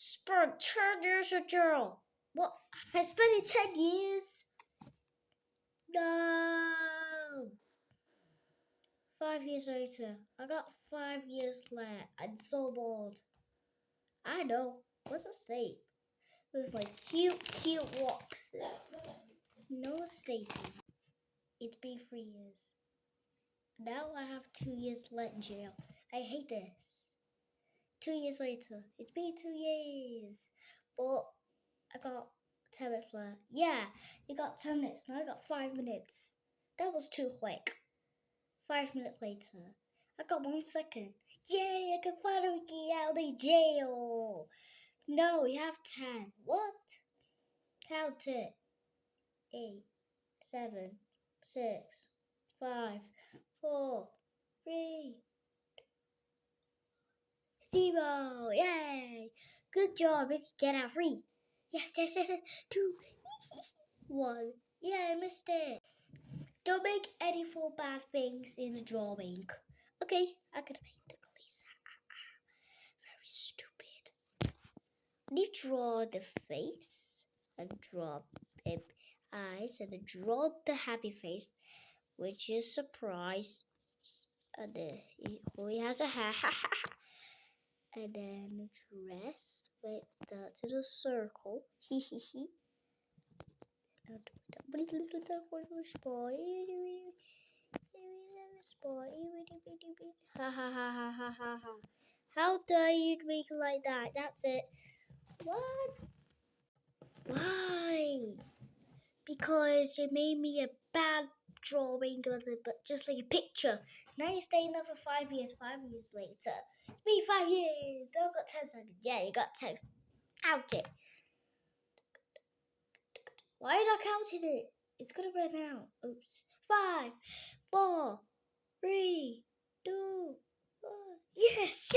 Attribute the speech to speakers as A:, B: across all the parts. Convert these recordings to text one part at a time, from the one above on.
A: Spent 10 years in jail. What? I spent it 10 years? No. 5 years later, I got 5 years left. I'm so bored. I know. What's a sleep? With my cute walks. No sleeping. It's been 3 years. Now I have 2 years left in jail. I hate this. 2 years later. It's been 2 years. But I got 10 minutes left. Yeah, you got 10 minutes. Now I got 5 minutes. That was too quick. 5 minutes later. I got 1 second. Yay, I can finally get out of jail. No, you have 10. What? Count it. 8, 7, 6, 5, 4, 3, 0. Yay! Good job. We can get out free. Yes. 2, 1. Yeah, I missed it. Don't make any 4 bad things in the drawing. Okay, I'm gonna make the police. Very stupid. You draw the face and draw the eyes and draw the happy face, which is surprise. And he has a hat. And then dress with the little circle. He. Ha. How dare you make it like that? That's it. What? Why? Because you made me a bad drawing of it, but just like a picture. Now you're staying there for 5 years. 5 years later. It's been 5 years. Don't got 10 seconds. Yeah, you got text. Count it. Why are you not counting it? It's gonna run out. Oops. 5, 4, 3, 2, 1. Yes.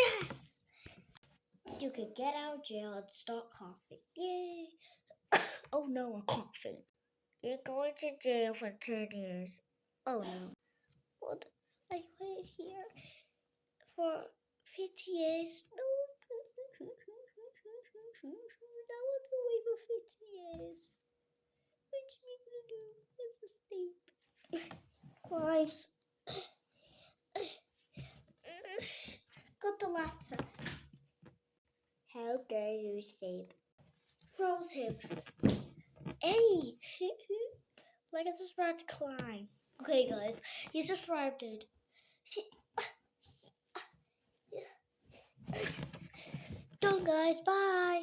A: You can get out of jail and start coughing. Yay. Oh no, I'm coughing. You're going to jail for 10 years. Oh no. What? I wait here for 50 years. No. I want to wait for 50 years. What's me gonna do? Let's sleep. Crimes. Got the letter. How dare you sleep? Froze him. Hey! Like I just tried to climb. Okay, guys, he subscribed it. Done, guys. Bye.